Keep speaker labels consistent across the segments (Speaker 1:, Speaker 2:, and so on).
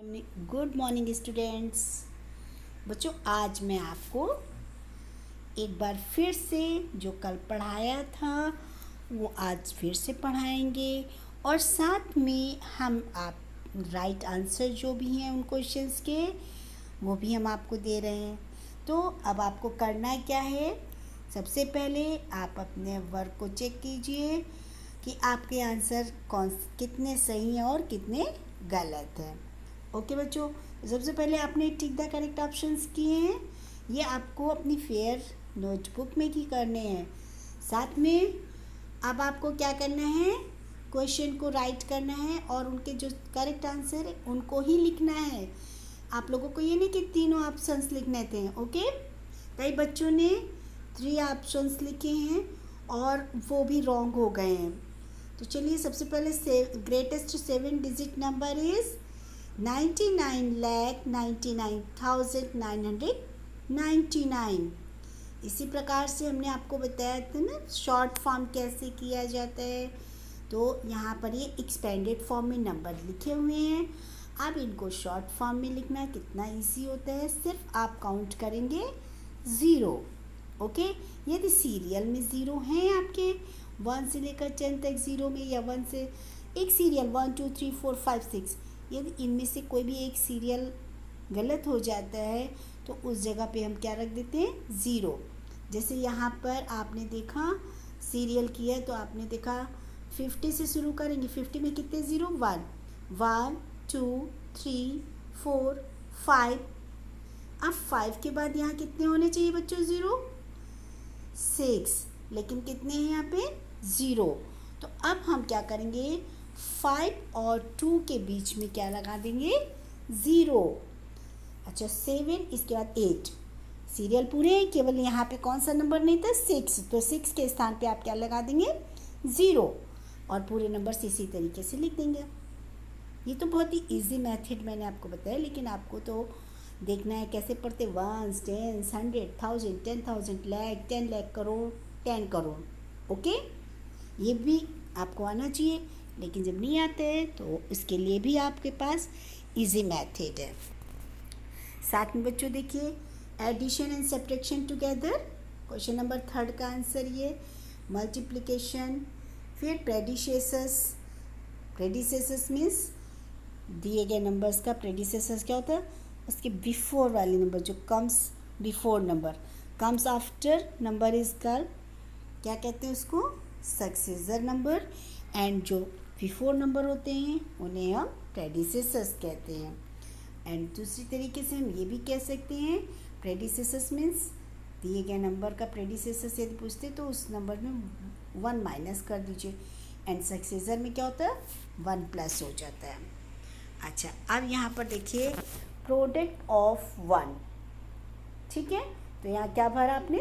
Speaker 1: Good morning students. बच्चों, आज मैं आपको एक बार फिर से जो कल पढ़ाया था वो आज फिर से पढ़ाएंगे और साथ में हम आप राइट आंसर जो भी हैं उन क्वेश्चंस के वो भी हम आपको दे रहे हैं। तो अब आपको करना क्या है, सबसे पहले आप अपने वर्क को चेक कीजिए कि आपके आंसर कितने सही हैं और कितने गलत हैं। ओके बच्चों, सबसे पहले आपने टिक द करेक्ट ऑप्शंस किए हैं, ये आपको अपनी फेयर नोटबुक में ही करने हैं। साथ में अब आपको क्या करना है, क्वेश्चन को राइट करना है और उनके जो करेक्ट आंसर है उनको ही लिखना है। आप लोगों को ये नहीं कि तीनों ऑप्शंस लिखने थे। ओके, कई बच्चों ने 3 ऑप्शंस लिखे हैं और वो भी रॉन्ग हो गए हैं। तो चलिए, सबसे पहले ग्रेटेस्ट 7 डिजिट नंबर इज़ 99,99,999। इसी प्रकार से हमने आपको बताया था ना शॉर्ट फॉर्म कैसे किया जाता है। तो यहाँ पर ये एक्सपेंडेड फॉर्म में नंबर लिखे हुए हैं। अब इनको शॉर्ट फॉर्म में लिखना कितना इजी होता है, सिर्फ आप काउंट करेंगे 0। ओके, यदि सीरियल में 0 हैं आपके 1 से लेकर 10 तक 0 में, या 1 से एक सीरियल 1 2 3 4 5 6, यदि इनमें से कोई भी एक सीरियल गलत हो जाता है तो उस जगह पे हम क्या रख देते हैं 0। जैसे यहाँ पर आपने देखा सीरियल किया तो आपने देखा 50 से शुरू करेंगे। 50 में कितने 0, 1 1 2 3 4 5। अब 5 के बाद यहाँ कितने होने चाहिए बच्चों 0, 6, लेकिन कितने हैं यहाँ पे 0। तो अब हम क्या करेंगे, 5 और 2 के बीच में क्या लगा देंगे 0। अच्छा 7, इसके बाद 8। सीरियल पूरे हैं, केवल यहाँ पे कौन सा नंबर नहीं था 6, तो 6 के स्थान पे आप क्या लगा देंगे 0 और पूरे नंबर इसी तरीके से लिख देंगे। ये तो बहुत ही इजी मेथड मैंने आपको बताया, लेकिन आपको तो देखना है कैसे पढ़ते, 1 10 100 1000 10,000 लाख 10 लाख करोड़ 10 करोड़। ओके, ये भी आपको आना चाहिए, लेकिन जब नहीं आते हैं तो इसके लिए भी आपके पास इजी मेथड है। साथ में बच्चों देखिए addition and subtraction together, question number 3 का आंसर ये मल्टीप्लिकेशन। फिर प्रेडिसेसस मीन्स दिए गए नंबर्स का प्रेडिसेसस क्या होता है, उसके बिफोर वाले नंबर जो comes before number, comes after number is called क्या कहते हैं उसको, सक्सेसर नंबर। एंड जो बिफोर नंबर होते हैं उन्हें हम प्रेडिसेसस कहते हैं। एंड दूसरी तरीके से हम ये भी कह सकते हैं प्रेडिसेसस मीन्स दिए गए नंबर का प्रेडिसेसस यदि पूछते तो उस नंबर में 1 माइनस कर दीजिए। एंड सक्सेसर में क्या होता है 1 प्लस हो जाता है। अच्छा, अब यहाँ पर देखिए प्रोडक्ट ऑफ 1, ठीक है, तो यहाँ क्या भरा आपने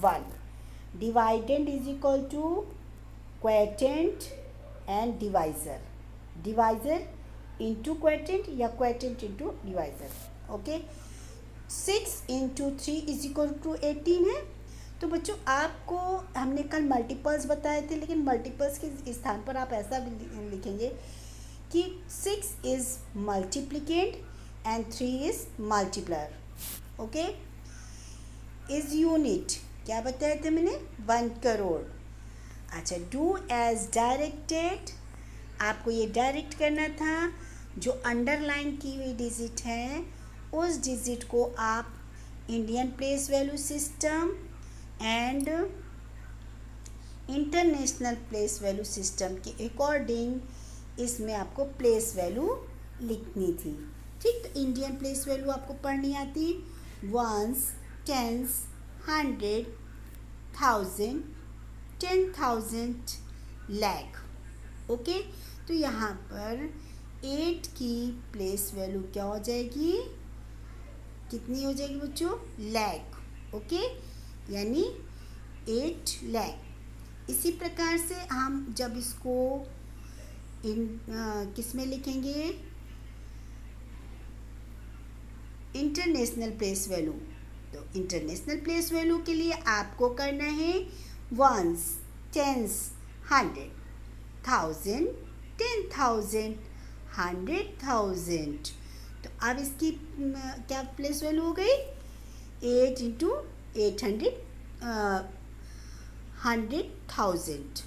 Speaker 1: 1। Dividend is equal to quotient and divisor into quotient या quotient into divisor. Okay, 6 into 3 is equal to 18 है। तो बच्चों आपको हमने कल मल्टीपल्स बताए थे, लेकिन मल्टीपल्स के स्थान पर आप ऐसा भी लिखेंगे कि 6 is multiplicand and 3 is multiplier. Okay, is unit क्या बताया था मैंने 1 करोड़। अच्छा, डू एज डायरेक्टेड, आपको ये डायरेक्ट करना था, जो अंडरलाइन की हुई डिजिट है उस डिजिट को आप Indian place value system and international place value system के अकॉर्डिंग इसमें आपको प्लेस वैल्यू लिखनी थी। ठीक, तो इंडियन प्लेस वैल्यू आपको पढ़नी आती 1s 10s 100 1000 10,000 लाख। ओके, तो यहाँ पर 8 की प्लेस वैल्यू क्या हो जाएगी, कितनी हो जाएगी बच्चों, लाख। ओके, यानी 8 लाख। इसी प्रकार से हम जब इसको किस में लिखेंगे, इंटरनेशनल प्लेस वैल्यू, तो इंटरनेशनल प्लेस वैल्यू के लिए आपको करना है 1s 10s 100 1000 10,000 100,000। तो अब इसकी क्या प्लेस वैल्यू हो गई 8 इंटू 800 100,000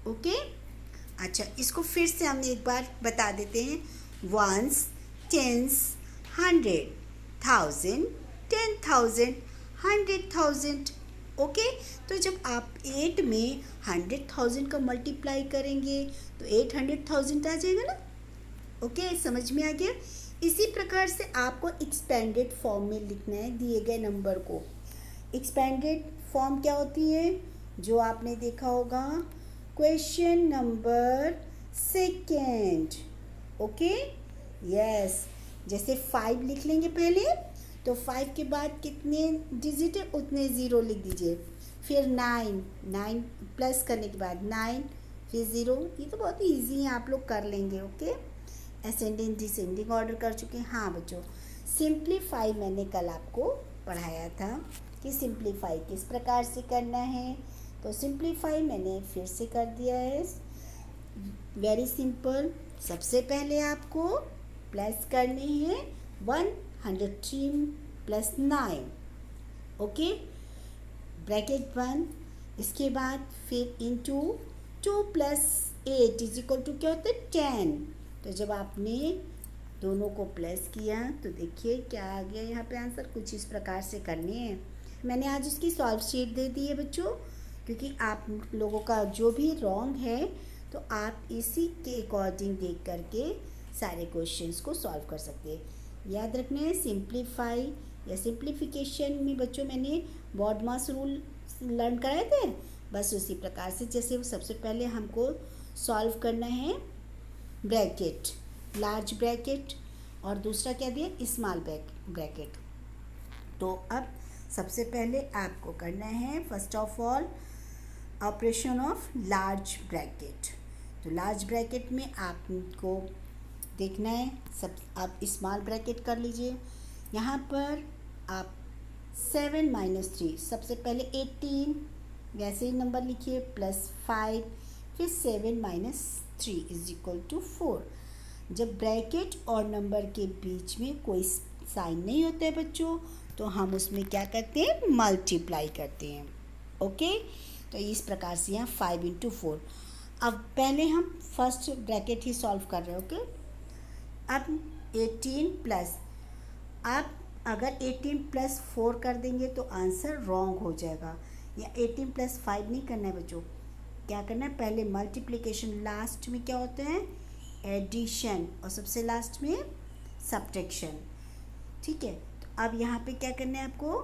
Speaker 1: ओके। अच्छा, इसको फिर से हम एक बार बता देते हैं, वंस, टेंस, 100, 1000, 10,000, 100,000 ओके। तो जब आप 8 में 100,000 का मल्टीप्लाई करेंगे तो 800,000 आ जाएगा ना। ओके, समझ में आ गया। इसी प्रकार से आपको एक्सपेंडेड फॉर्म में लिखना है दिए गए नंबर को। एक्सपेंडेड फॉर्म क्या होती है, जो आपने देखा होगा क्वेश्चन नंबर 2 ओके। यस, जैसे 5 लिख लेंगे पहले, तो 5 के बाद कितने डिजिट है उतने ज़ीरो लिख दीजिए। फिर 9 प्लस करने के बाद 9 फिर ज़ीरो। ये तो बहुत ईजी है, आप लोग कर लेंगे ओके। असेंडिंग डिसेंडिंग ऑर्डर कर चुके हैं। हाँ बच्चों, सिंप्लीफाई मैंने कल आपको पढ़ाया था कि सिंप्लीफाई किस प्रकार से करना है, तो सिंप्लीफाई मैंने फिर से कर दिया है। Very simple. सबसे पहले आपको प्लस करनी है 103 प्लस 9 ओके, ब्रैकेट 1। इसके बाद फिर into 2 plus 8 is equal to क्या होता है 10। तो जब आपने दोनों को प्लस किया तो देखिए क्या आ गया यहाँ पे आंसर। कुछ इस प्रकार से करने हैं। मैंने आज उसकी सॉल्व शीट दे दी है बच्चों, क्योंकि आप लोगों का जो भी रॉन्ग है तो आप इसी के अकॉर्डिंग देख करके सारे क्वेश्चंस को सॉल्व कर सकते हैं। याद रखना है, सिंप्लीफाई या सिंप्लीफिकेशन में बच्चों मैंने बॉडमास रूल लर्न कराए थे, बस उसी प्रकार से। जैसे सबसे पहले हमको सॉल्व करना है ब्रैकेट, लार्ज ब्रैकेट, और दूसरा क्या दिया स्मॉल ब्रैकेट। तो अब सबसे पहले आपको करना है first of all operation of large bracket. तो लार्ज ब्रैकेट में आपको देखना है, सब आप स्मॉल ब्रैकेट कर लीजिए। यहाँ पर आप 7 - 3, सबसे पहले 18 वैसे ही नंबर लिखिए प्लस 5, फिर 7 - 3 इज इक्वल टू 4। जब ब्रैकेट और नंबर के बीच में कोई साइन नहीं होता है बच्चों, तो हम उसमें क्या करते हैं, मल्टीप्लाई करते हैं ओके। तो इस प्रकार से यहाँ 5 × 4। अब पहले हम फर्स्ट ब्रैकेट ही सॉल्व कर रहे हैं ओके। अब 18 प्लस, आप अगर 18 + 4 कर देंगे तो आंसर रॉन्ग हो जाएगा। या 18 + 5 नहीं करना है बच्चों, क्या करना है, पहले मल्टीप्लिकेशन, लास्ट में क्या होता है एडिशन, और सबसे लास्ट में सब्ट्रैक्शन। ठीक है, तो अब यहाँ पे क्या करना है आपको,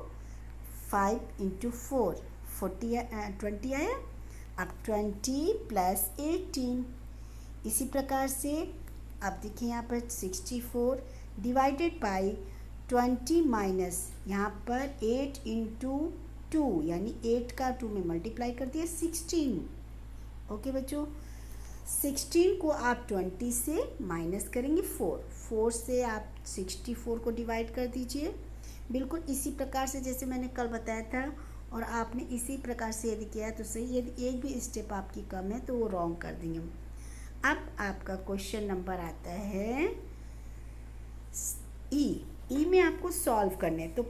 Speaker 1: 5 × 4 20 आया। अब 20 + 18, इसी प्रकार से अब देखिए यहाँ पर 64 डिवाइडेड बाई 20 माइनस यहाँ पर 8 × 2, यानी 8 का 2 में मल्टीप्लाई कर दिया 16 ओके बच्चों। 16 को आप 20 से माइनस करेंगे 4 से आप 64 को डिवाइड कर दीजिए। बिल्कुल इसी प्रकार से जैसे मैंने कल बताया था, और आपने इसी प्रकार से यदि किया तो सही, यदि एक भी स्टेप आपकी कम है तो वो रॉन्ग कर देंगे। अब आपका क्वेश्चन नंबर आता है ई में आपको सॉल्व करने। तो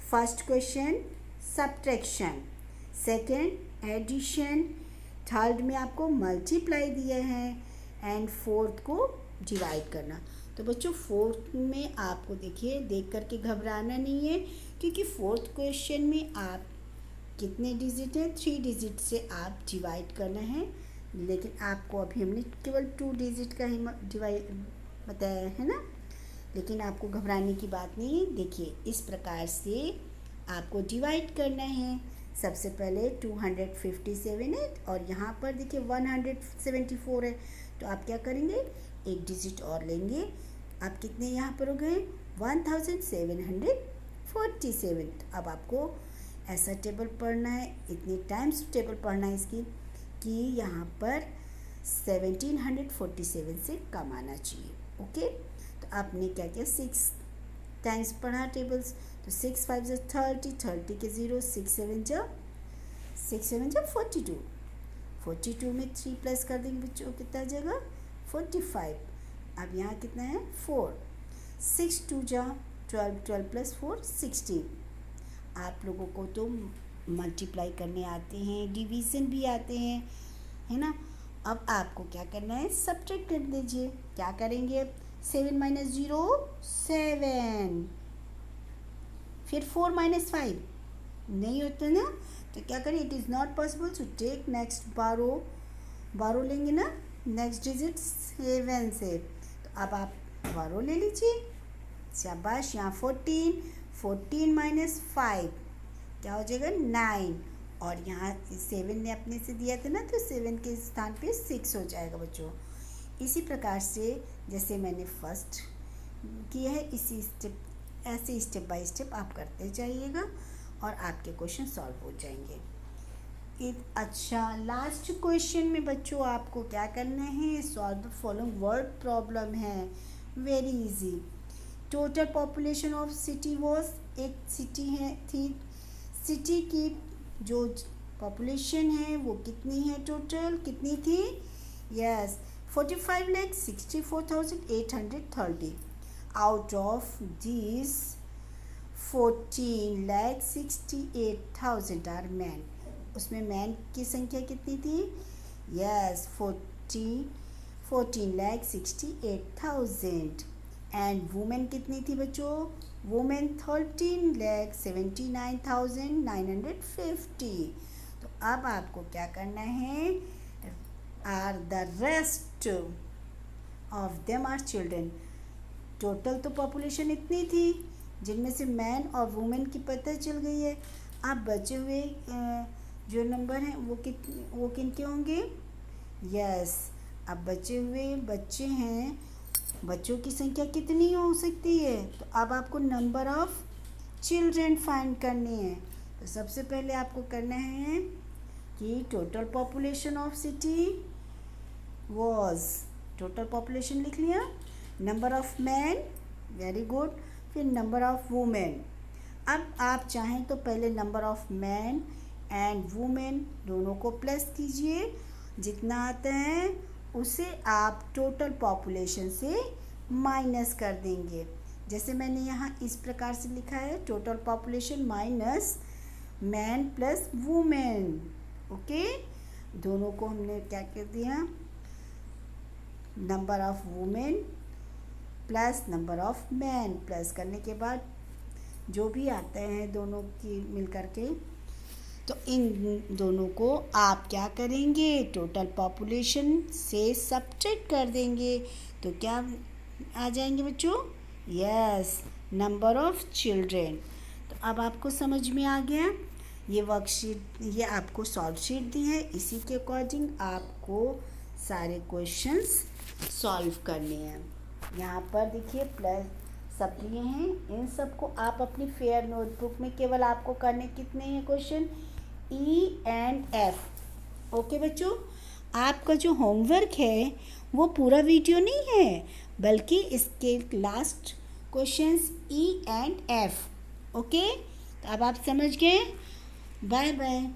Speaker 1: first question subtraction, second edition, third में आपको मल्टीप्लाई दिए हैं, एंड फोर्थ को डिवाइड करना। तो बच्चों फोर्थ में आपको देखिए देख करके घबराना नहीं है, क्योंकि फोर्थ क्वेश्चन में आप कितने डिजिट हैं, 3 डिजिट से आप डिवाइड करना है। लेकिन आपको अभी हमने केवल 2 डिजिट का ही डिवाइड बताया है ना, लेकिन आपको घबराने की बात नहीं है। देखिए इस प्रकार से आपको डिवाइड करना है। सबसे पहले 257 है, और यहाँ पर देखिए 174 है, तो आप क्या करेंगे, एक डिजिट और लेंगे। आप कितने यहाँ पर हो गए 1747। अब आपको ऐसा टेबल पढ़ना है, इतने टाइम्स टेबल पढ़ना है इसकी, कि यहाँ पर 1747 से कम आना चाहिए ओके। तो आपने क्या किया, 6 टाइम्स पढ़ा टेबल्स। तो 6 × 5 = 30, 30 के 0, 6 × 7 = 42। 42 में 3 प्लस कर देंगे बच्चों, कितना आ जाएगा 45। अब यहाँ कितना है 4, 6 2 जा 12, 12 प्लस 4 16। आप लोगों को तो मल्टीप्लाई करने आते हैं, डिवीज़न भी आते हैं, है ना। अब आपको क्या करना है, सब्ट्रैक्ट कर दीजिए। क्या करेंगे अब, 7 माइनस 0 7, फिर 4 माइनस 5 नहीं होता ना, तो क्या करें, it is not possible to take next borrow लेंगे ना, नेक्स्ट डिजिट 7 से, तो अब आप बारो ले लीजिए। शाबाश, यहाँ 14 माइनस 5 क्या हो जाएगा 9, और यहाँ 7 ने अपने से दिया था ना, तो 7 के स्थान पे 6 हो जाएगा बच्चों। इसी प्रकार से जैसे मैंने फर्स्ट किया है, इसी स्टेप ऐसे स्टेप बाय स्टेप आप करते जाइएगा और आपके क्वेश्चन सॉल्व हो जाएंगे। अच्छा, लास्ट क्वेश्चन में बच्चों आपको क्या करना है, solve the following word problem है, very easy. Total population of city was, एक सिटी है थी, सिटी की जो पॉपुलेशन है वो कितनी है, टोटल कितनी थी, yes 45,64,830। Out of this 14,68,000 are man. उसमें मैन की संख्या कितनी थी, यस 14,68,000। एंड वुमेन कितनी थी बच्चों, वुमेन 13,79,950। तो अब आपको क्या करना है, are the rest of them are children. Total तो पॉपुलेशन इतनी थी, जिनमें से मैन और वुमेन की पता चल गई है। अब बचे हुए जो नंबर हैं वो किन के होंगे, यस अब बचे हुए बच्चे हैं, बच्चों की संख्या कितनी हो सकती है, तो अब आपको नंबर ऑफ चिल्ड्रन फाइंड करनी है। तो सबसे पहले आपको करना है कि total population of city was, total population लिख लिया, number of man, very good, फिर नंबर ऑफ वुमेन। अब आप चाहें तो पहले number of man and women दोनों को प्लस कीजिए, जितना आता है उसे आप टोटल पॉपुलेशन से माइनस कर देंगे। जैसे मैंने यहाँ इस प्रकार से लिखा है, total population minus man plus women, okay. दोनों को हमने क्या कर दिया, number of women plus number of man, plus करने के बाद जो भी आता है दोनों की मिल करके, तो इन दोनों को आप क्या करेंगे, टोटल पॉपुलेशन से सब्ट्रैक्ट कर देंगे, तो क्या आ जाएंगे बच्चों, यस नंबर ऑफ चिल्ड्रेन। तो अब आपको समझ में आ गया। ये वर्कशीट, ये आपको सॉल्व शीट दी है, इसी के अकॉर्डिंग आपको सारे क्वेश्चंस सॉल्व करने हैं। यहाँ पर देखिए प्लस सब दिए हैं, इन सब को आप अपनी फेयर नोटबुक में केवल आपको करने कितने हैं question, E and F, okay बच्चों। आपका जो होमवर्क है वो पूरा वीडियो नहीं है, बल्कि इसके last questions E and F, okay. तो अब आप समझ गए, बाय बाय।